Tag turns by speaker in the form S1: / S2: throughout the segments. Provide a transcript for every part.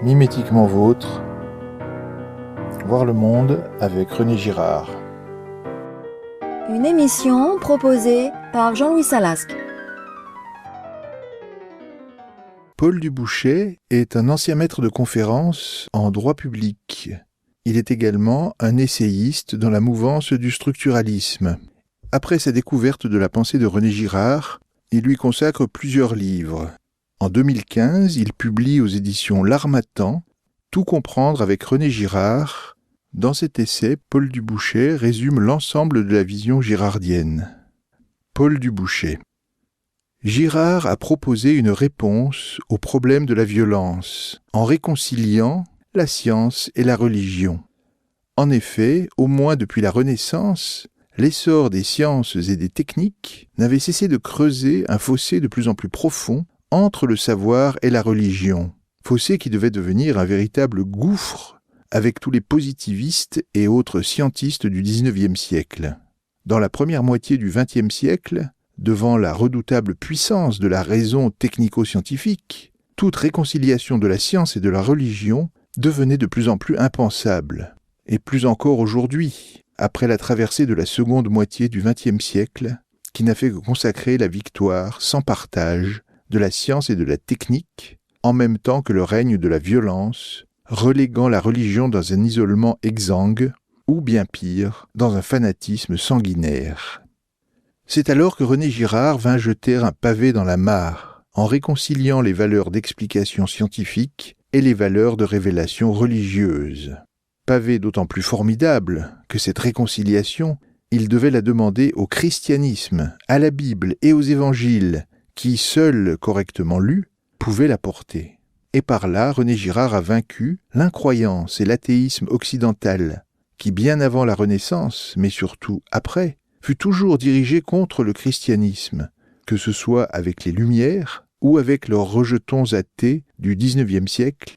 S1: Mimétiquement vôtre, voir le monde avec René Girard.
S2: Une émission proposée par Jean-Louis Salasque.
S1: Paul Dubouchet est un ancien maître de conférences en droit public. Il est également un essayiste dans la mouvance du structuralisme. Après sa découverte de la pensée de René Girard, il lui consacre plusieurs livres. En 2015, il publie aux éditions L'Harmattan « Tout comprendre avec René Girard ». Dans cet essai, Paul Dubouchet résume l'ensemble de la vision girardienne. Paul Dubouchet. Girard a proposé une réponse au problème de la violence, en réconciliant la science et la religion. En effet, au moins depuis la Renaissance, l'essor des sciences et des techniques n'avait cessé de creuser un fossé de plus en plus profond entre le savoir et la religion, fossé qui devait devenir un véritable gouffre avec tous les positivistes et autres scientistes du XIXe siècle. Dans la première moitié du XXe siècle, devant la redoutable puissance de la raison technico-scientifique, toute réconciliation de la science et de la religion devenait de plus en plus impensable. Et plus encore aujourd'hui, après la traversée de la seconde moitié du XXe siècle, qui n'a fait que consacrer la victoire sans partage de la science et de la technique, en même temps que le règne de la violence, reléguant la religion dans un isolement exsangue, ou bien pire, dans un fanatisme sanguinaire. C'est alors que René Girard vint jeter un pavé dans la mare, en réconciliant les valeurs d'explication scientifique et les valeurs de révélation religieuse. Pavé d'autant plus formidable que cette réconciliation, il devait la demander au christianisme, à la Bible et aux évangiles, qui, seuls correctement lus, pouvaient la porter. Et par là, René Girard a vaincu l'incroyance et l'athéisme occidental, qui bien avant la Renaissance, mais surtout après, fut toujours dirigé contre le christianisme, que ce soit avec les Lumières ou avec leurs rejetons athées du XIXe siècle,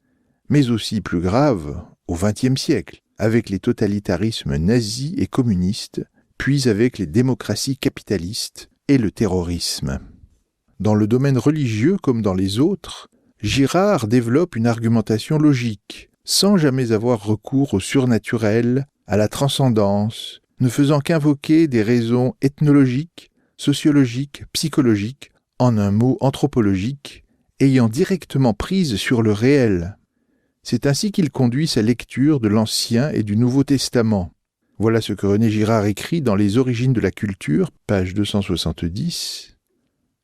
S1: mais aussi plus grave, au XXe siècle, avec les totalitarismes nazis et communistes, puis avec les démocraties capitalistes et le terrorisme. Dans le domaine religieux comme dans les autres, Girard développe une argumentation logique, sans jamais avoir recours au surnaturel, à la transcendance, ne faisant qu'invoquer des raisons ethnologiques, sociologiques, psychologiques, en un mot anthropologiques, ayant directement prise sur le réel. C'est ainsi qu'il conduit sa lecture de l'Ancien et du Nouveau Testament. Voilà ce que René Girard écrit dans Les origines de la culture, page 270.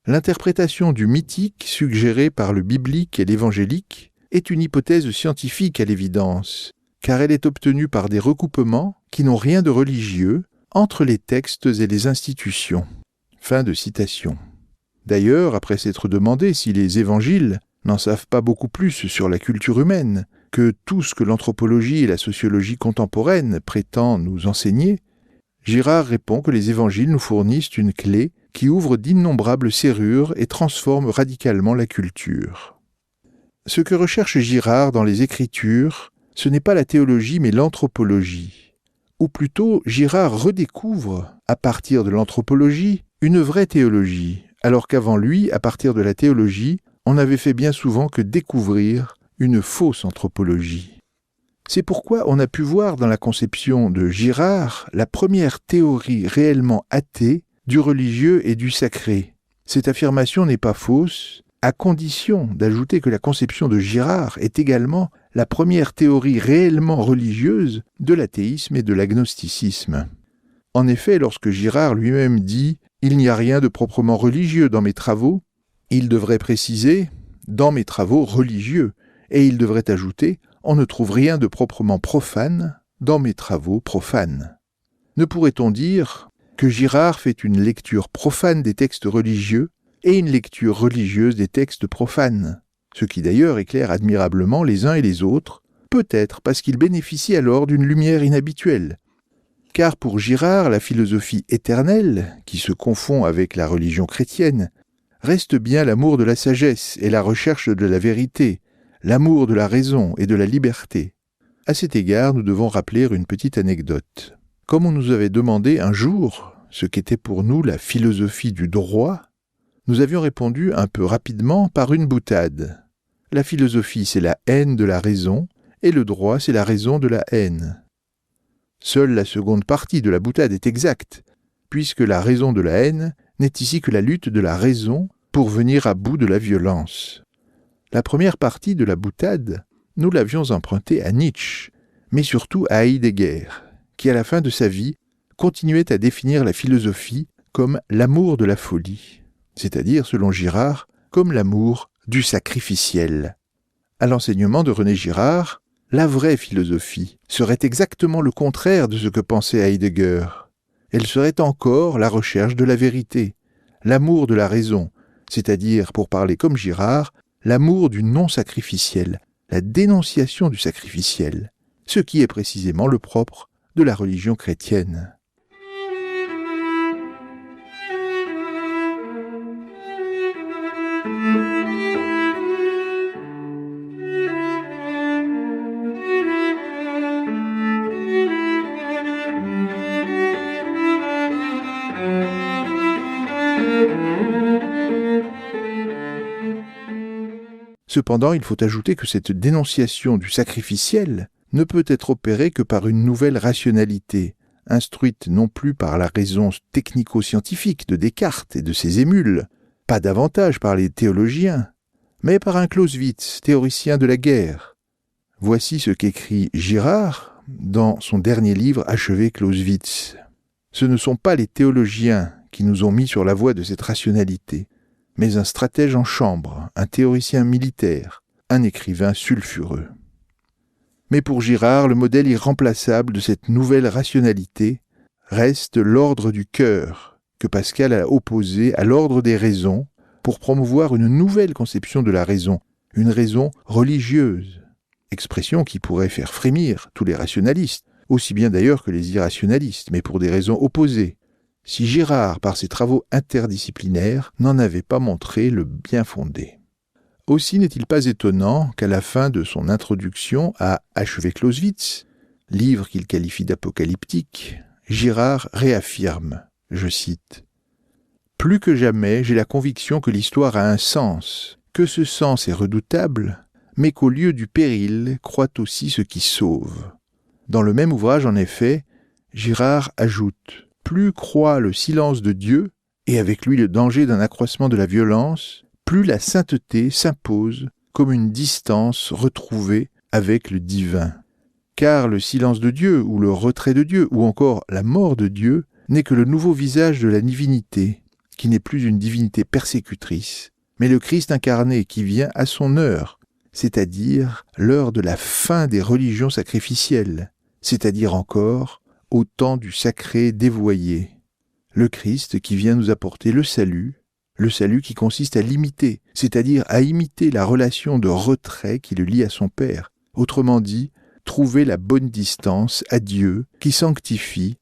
S1: L'interprétation du mythique suggérée par le biblique et l'évangélique est une hypothèse scientifique à l'évidence, car elle est obtenue par des recoupements qui n'ont rien de religieux entre les textes et les institutions. Fin de citation. D'ailleurs, après s'être demandé si les évangiles n'en savent pas beaucoup plus sur la culture humaine que tout ce que l'anthropologie et la sociologie contemporaine prétendent nous enseigner, Girard répond que les évangiles nous fournissent une clé qui ouvre d'innombrables serrures et transforme radicalement la culture. Ce que recherche Girard dans les Écritures, ce n'est pas la théologie mais l'anthropologie. Ou plutôt, Girard redécouvre, à partir de l'anthropologie, une vraie théologie, alors qu'avant lui, à partir de la théologie, on n'avait fait bien souvent que découvrir une fausse anthropologie. C'est pourquoi on a pu voir dans la conception de Girard la première théorie réellement athée du religieux et du sacré. Cette affirmation n'est pas fausse, à condition d'ajouter que la conception de Girard est également la première théorie réellement religieuse de l'athéisme et de l'agnosticisme. En effet, lorsque Girard lui-même dit « Il n'y a rien de proprement religieux dans mes travaux », il devrait préciser « dans mes travaux religieux » et il devrait ajouter « On ne trouve rien de proprement profane dans mes travaux profanes ». Ne pourrait-on dire que Girard fait une lecture profane des textes religieux et une lecture religieuse des textes profanes, ce qui d'ailleurs éclaire admirablement les uns et les autres, peut-être parce qu'il bénéficie alors d'une lumière inhabituelle. Car pour Girard, la philosophie éternelle, qui se confond avec la religion chrétienne, reste bien l'amour de la sagesse et la recherche de la vérité, l'amour de la raison et de la liberté. À cet égard, nous devons rappeler une petite anecdote. Comme on nous avait demandé un jour ce qu'était pour nous la philosophie du droit, nous avions répondu un peu rapidement par une boutade. La philosophie, c'est la haine de la raison, et le droit, c'est la raison de la haine. Seule la seconde partie de la boutade est exacte, puisque la raison de la haine n'est ici que la lutte de la raison pour venir à bout de la violence. La première partie de la boutade, nous l'avions empruntée à Nietzsche, mais surtout à Heidegger, qui à la fin de sa vie continuait à définir la philosophie comme l'amour de la folie, c'est-à-dire, selon Girard, comme l'amour du sacrificiel. À l'enseignement de René Girard, la vraie philosophie serait exactement le contraire de ce que pensait Heidegger. Elle serait encore la recherche de la vérité, l'amour de la raison, c'est-à-dire, pour parler comme Girard, l'amour du non-sacrificiel, la dénonciation du sacrificiel, ce qui est précisément le propre de la religion chrétienne. Cependant, il faut ajouter que cette dénonciation du sacrificiel ne peut être opérée que par une nouvelle rationalité, instruite non plus par la raison technico-scientifique de Descartes et de ses émules, pas davantage par les théologiens, mais par un Clausewitz, théoricien de la guerre. Voici ce qu'écrit Girard dans son dernier livre achevé Clausewitz. Ce ne sont pas les théologiens qui nous ont mis sur la voie de cette rationalité, mais un stratège en chambre, un théoricien militaire, un écrivain sulfureux. Mais pour Girard, le modèle irremplaçable de cette nouvelle rationalité reste l'ordre du cœur, que Pascal a opposé à l'ordre des raisons pour promouvoir une nouvelle conception de la raison, une raison religieuse, expression qui pourrait faire frémir tous les rationalistes, aussi bien d'ailleurs que les irrationalistes, mais pour des raisons opposées, si Girard, par ses travaux interdisciplinaires, n'en avait pas montré le bien fondé. Aussi n'est-il pas étonnant qu'à la fin de son introduction à Achever Clausewitz, livre qu'il qualifie d'apocalyptique, Girard réaffirme, je cite, « Plus que jamais, j'ai la conviction que l'histoire a un sens, que ce sens est redoutable, mais qu'au lieu du péril croît aussi ce qui sauve. » Dans le même ouvrage, en effet, Girard ajoute « Plus croît le silence de Dieu, et avec lui le danger d'un accroissement de la violence, plus la sainteté s'impose comme une distance retrouvée avec le divin. Car le silence de Dieu, ou le retrait de Dieu, ou encore la mort de Dieu, n'est que le nouveau visage de la divinité, qui n'est plus une divinité persécutrice, mais le Christ incarné qui vient à son heure, c'est-à-dire l'heure de la fin des religions sacrificielles, c'est-à-dire encore au temps du sacré dévoyé. Le Christ qui vient nous apporter le salut qui consiste à l'imiter, c'est-à-dire à imiter la relation de retrait qui le lie à son Père. Autrement dit, trouver la bonne distance à Dieu qui sanctifie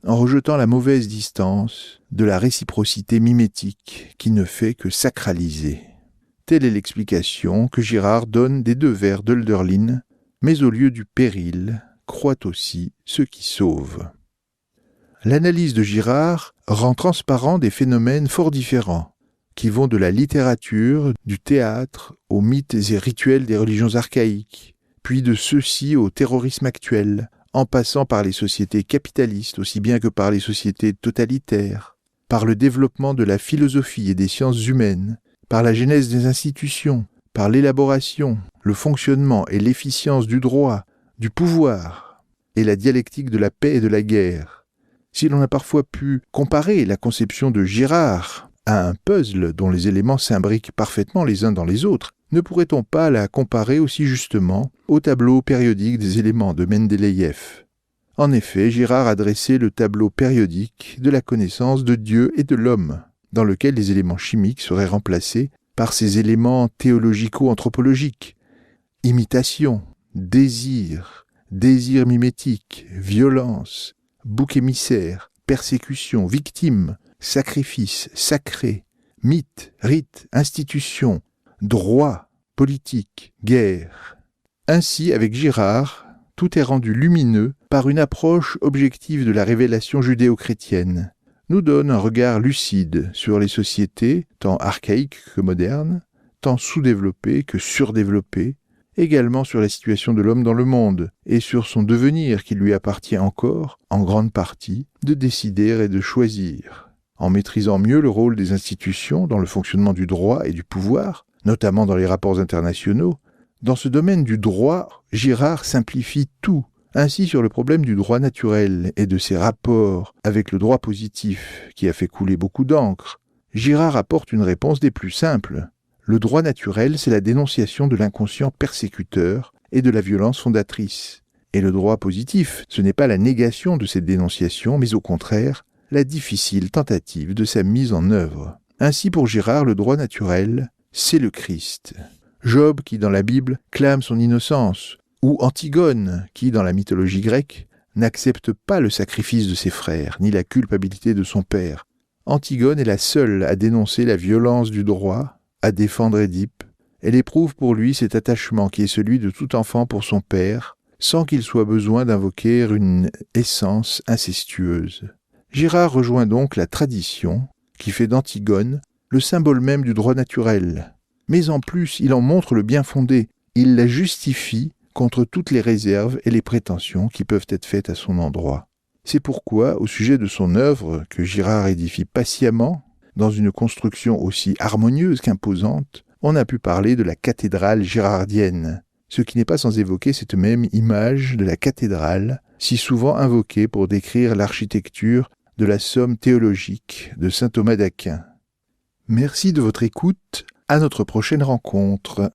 S1: en rejetant la mauvaise distance de la réciprocité mimétique qui ne fait que sacraliser. Telle est l'explication que Girard donne des deux vers d'Hölderlin, mais au lieu du péril, croît aussi ce qui sauve. L'analyse de Girard rend transparent des phénomènes fort différents, qui vont de la littérature, du théâtre, aux mythes et rituels des religions archaïques, puis de ceux-ci au terrorisme actuel, en passant par les sociétés capitalistes aussi bien que par les sociétés totalitaires, par le développement de la philosophie et des sciences humaines, par la genèse des institutions, par l'élaboration, le fonctionnement et l'efficience du droit, du pouvoir, et la dialectique de la paix et de la guerre. Si l'on a parfois pu comparer la conception de Girard à un puzzle dont les éléments s'imbriquent parfaitement les uns dans les autres, ne pourrait-on pas la comparer aussi justement au tableau périodique des éléments de Mendeleïev? En effet, Girard a dressé le tableau périodique de la connaissance de Dieu et de l'homme, dans lequel les éléments chimiques seraient remplacés par ces éléments théologico-anthropologiques. Imitation, désir mimétique, violence, bouc émissaire, persécution, victime, sacrifice, sacré, mythe, rite, institution, droit, politique, guerre. Ainsi, avec Girard, tout est rendu lumineux par une approche objective de la révélation judéo-chrétienne, nous donne un regard lucide sur les sociétés, tant archaïques que modernes, tant sous-développé que surdéveloppé, également sur la situation de l'homme dans le monde et sur son devenir qui lui appartient encore, en grande partie, de décider et de choisir. En maîtrisant mieux le rôle des institutions dans le fonctionnement du droit et du pouvoir, notamment dans les rapports internationaux, dans ce domaine du droit, Girard simplifie tout. Ainsi, sur le problème du droit naturel et de ses rapports avec le droit positif, qui a fait couler beaucoup d'encre, Girard apporte une réponse des plus simples. Le droit naturel, c'est la dénonciation de l'inconscient persécuteur et de la violence fondatrice. Et le droit positif, ce n'est pas la négation de cette dénonciation, mais au contraire, la difficile tentative de sa mise en œuvre. Ainsi, pour Girard, le droit naturel, c'est le Christ. Job, qui dans la Bible clame son innocence, ou Antigone, qui dans la mythologie grecque n'accepte pas le sacrifice de ses frères, ni la culpabilité de son père. Antigone est la seule à dénoncer la violence du droit, à défendre Édipe. Elle éprouve pour lui cet attachement qui est celui de tout enfant pour son père, sans qu'il soit besoin d'invoquer une essence incestueuse. Girard rejoint donc la tradition, qui fait d'Antigone le symbole même du droit naturel. Mais en plus, il en montre le bien fondé, il la justifie contre toutes les réserves et les prétentions qui peuvent être faites à son endroit. C'est pourquoi, au sujet de son œuvre, que Girard édifie patiemment, dans une construction aussi harmonieuse qu'imposante, on a pu parler de la cathédrale girardienne, ce qui n'est pas sans évoquer cette même image de la cathédrale, si souvent invoquée pour décrire l'architecture de la somme théologique de saint Thomas d'Aquin. Merci de votre écoute, à notre prochaine rencontre.